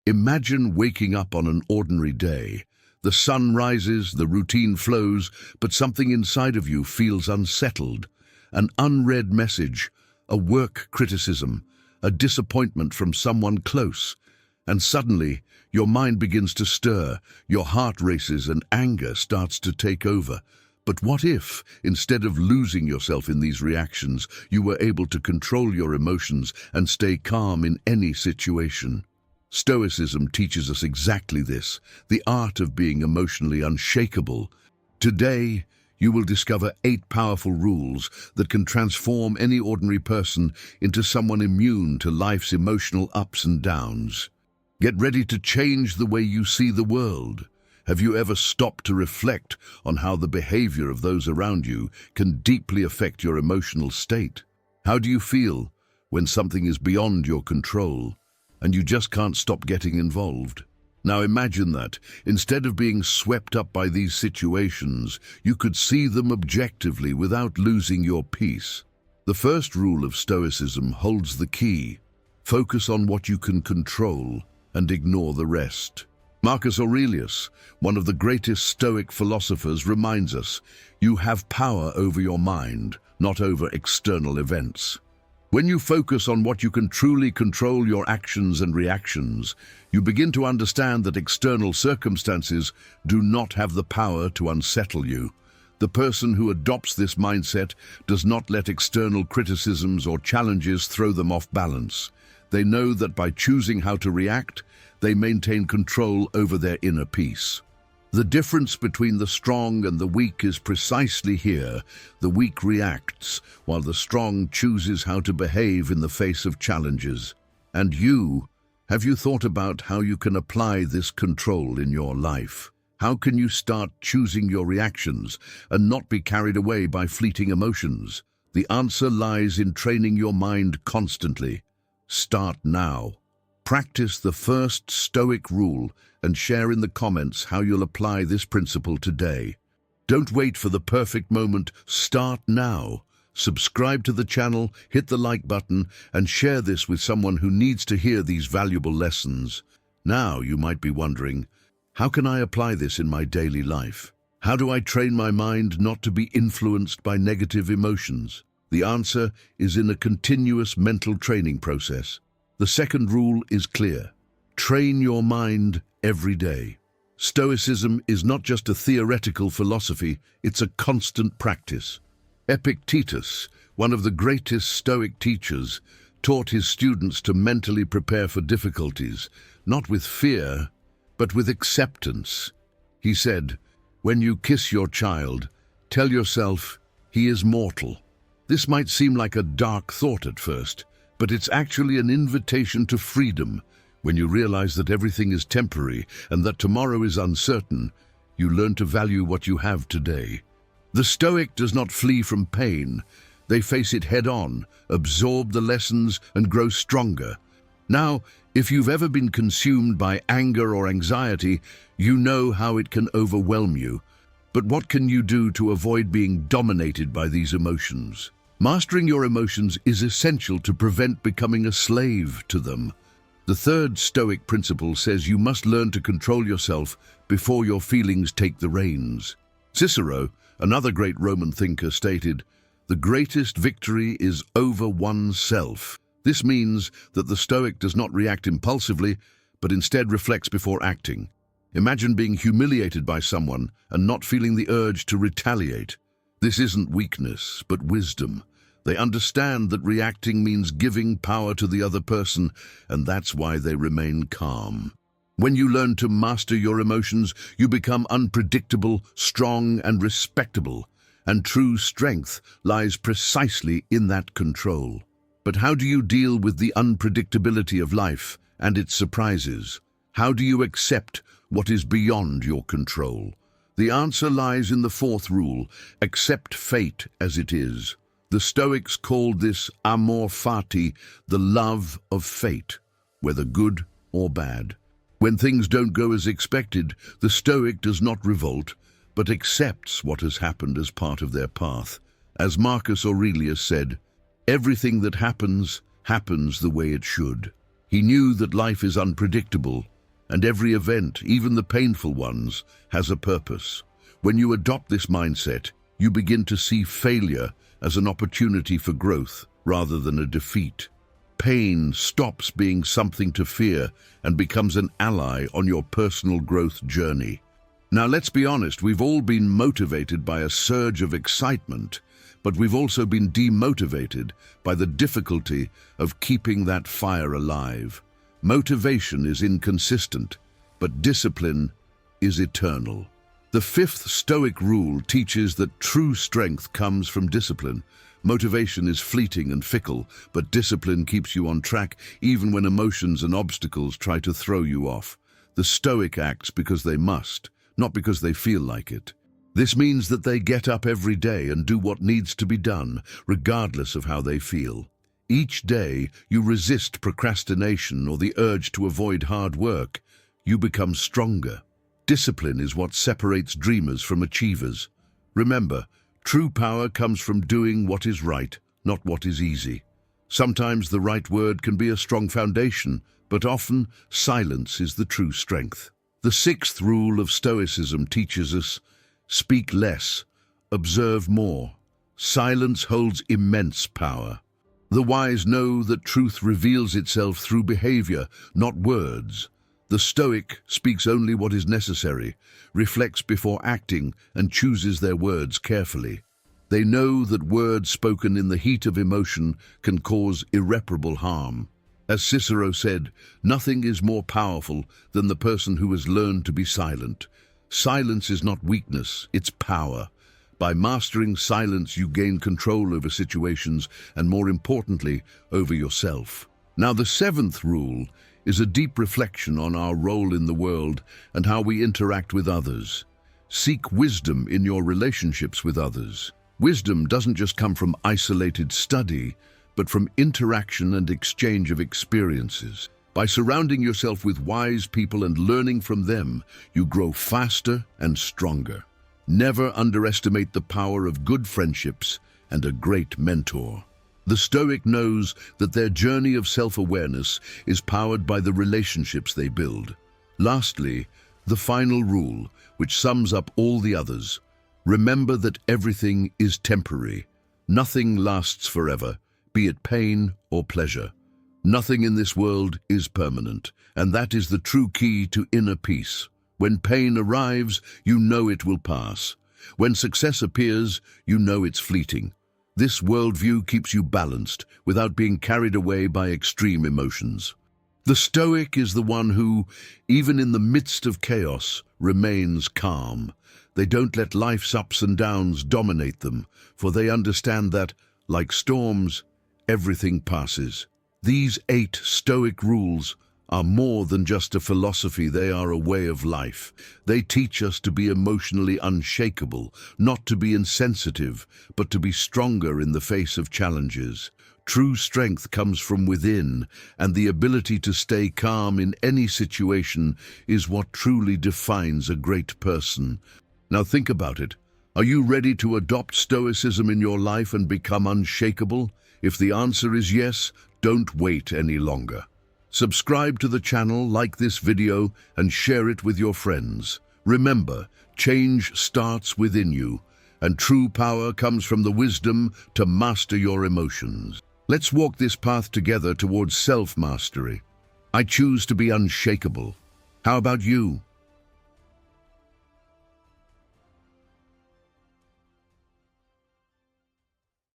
Imagine waking up on an ordinary day. The sun rises, the routine flows, but something inside of you feels unsettled. An unread message, a work criticism, a disappointment from someone close. And suddenly, your mind begins to stir, your heart races and anger starts to take over. But what if, instead of losing yourself in these reactions, you were able to control your emotions and stay calm in any situation? Stoicism teaches us exactly this, the art of being emotionally unshakable. Today, you will discover 8 powerful rules that can transform any ordinary person into someone immune to life's emotional ups and downs. Get ready to change the way you see the world. Have you ever stopped to reflect on how the behavior of those around you can deeply affect your emotional state? How do you feel when something is beyond your control and you just can't stop getting involved? Now imagine that, instead of being swept up by these situations, you could see them objectively without losing your peace. The first rule of Stoicism holds the key. Focus on what you can control and ignore the rest. Marcus Aurelius, one of the greatest Stoic philosophers, reminds us, you have power over your mind, not over external events. When you focus on what you can truly control, your actions and reactions, you begin to understand that external circumstances do not have the power to unsettle you. The person who adopts this mindset does not let external criticisms or challenges throw them off balance. They know that by choosing how to react, they maintain control over their inner peace. The difference between the strong and the weak is precisely here. The weak reacts, while the strong chooses how to behave in the face of challenges. And you, have you thought about how you can apply this control in your life? How can you start choosing your reactions and not be carried away by fleeting emotions? The answer lies in training your mind constantly. Start now. Practice the first Stoic rule and share in the comments how you'll apply this principle today. Don't wait for the perfect moment. Start now. Subscribe to the channel, hit the like button, and share this with someone who needs to hear these valuable lessons. Now you might be wondering, how can I apply this in my daily life? How do I train my mind not to be influenced by negative emotions? The answer is in a continuous mental training process. The second rule is clear. Train your mind every day. Stoicism is not just a theoretical philosophy, it's a constant practice. Epictetus, one of the greatest Stoic teachers, taught his students to mentally prepare for difficulties, not with fear, but with acceptance. He said, "When you kiss your child, tell yourself, he is mortal." This might seem like a dark thought at first, but it's actually an invitation to freedom. When you realize that everything is temporary and that tomorrow is uncertain, you learn to value what you have today. The Stoic does not flee from pain. They face it head-on, absorb the lessons, and grow stronger. Now, if you've ever been consumed by anger or anxiety, you know how it can overwhelm you. But what can you do to avoid being dominated by these emotions? Mastering your emotions is essential to prevent becoming a slave to them. The third Stoic principle says you must learn to control yourself before your feelings take the reins. Cicero, another great Roman thinker, stated, "The greatest victory is over oneself." This means that the Stoic does not react impulsively, but instead reflects before acting. Imagine being humiliated by someone and not feeling the urge to retaliate. This isn't weakness, but wisdom. They understand that reacting means giving power to the other person, and that's why they remain calm. When you learn to master your emotions, you become unpredictable, strong, and respectable. And true strength lies precisely in that control. But how do you deal with the unpredictability of life and its surprises? How do you accept what is beyond your control? The answer lies in the fourth rule: accept fate as it is. The Stoics called this amor fati, the love of fate, whether good or bad. When things don't go as expected, the Stoic does not revolt, but accepts what has happened as part of their path. As Marcus Aurelius said, "Everything that happens, happens the way it should." He knew that life is unpredictable, And every event, even the painful ones, has a purpose. When you adopt this mindset, you begin to see failure as an opportunity for growth rather than a defeat. Pain stops being something to fear and becomes an ally on your personal growth journey. Now, let's be honest, we've all been motivated by a surge of excitement, but we've also been demotivated by the difficulty of keeping that fire alive. Motivation is inconsistent, but discipline is eternal. The fifth Stoic rule teaches that true strength comes from discipline. Motivation is fleeting and fickle, but discipline keeps you on track even when emotions and obstacles try to throw you off. The Stoic acts because they must, not because they feel like it. This means that they get up every day and do what needs to be done, regardless of how they feel. Each day, you resist procrastination or the urge to avoid hard work. You become stronger. Discipline is what separates dreamers from achievers. Remember, true power comes from doing what is right, not what is easy. Sometimes the right word can be a strong foundation, but often silence is the true strength. The sixth rule of Stoicism teaches us, speak less, observe more. Silence holds immense power. The wise know that truth reveals itself through behavior, not words. The Stoic speaks only what is necessary, reflects before acting, and chooses their words carefully. They know that words spoken in the heat of emotion can cause irreparable harm. As Cicero said, nothing is more powerful than the person who has learned to be silent. Silence is not weakness, it's power. By mastering silence, you gain control over situations and, more importantly, over yourself. Now, the seventh rule is a deep reflection on our role in the world and how we interact with others. Seek wisdom in your relationships with others. Wisdom doesn't just come from isolated study, but from interaction and exchange of experiences. By surrounding yourself with wise people and learning from them, you grow faster and stronger. Never underestimate the power of good friendships and a great mentor. The Stoic knows that their journey of self-awareness is powered by the relationships they build. Lastly, the final rule, which sums up all the others. Remember that everything is temporary. Nothing lasts forever, be it pain or pleasure. Nothing in this world is permanent, and that is the true key to inner peace. When pain arrives, you know it will pass. When success appears, you know it's fleeting. This worldview keeps you balanced without being carried away by extreme emotions. The Stoic is the one who, even in the midst of chaos, remains calm. They don't let life's ups and downs dominate them, for they understand that, like storms, everything passes. These 8 Stoic rules are more than just a philosophy, they are a way of life. They teach us to be emotionally unshakable, not to be insensitive, but to be stronger in the face of challenges. True strength comes from within, and the ability to stay calm in any situation is what truly defines a great person. Now think about it. Are you ready to adopt Stoicism in your life and become unshakable? If the answer is yes, don't wait any longer. Subscribe to the channel, like this video, and share it with your friends. Remember, change starts within you, and true power comes from the wisdom to master your emotions. Let's walk this path together towards self-mastery. I choose to be unshakable. How about you?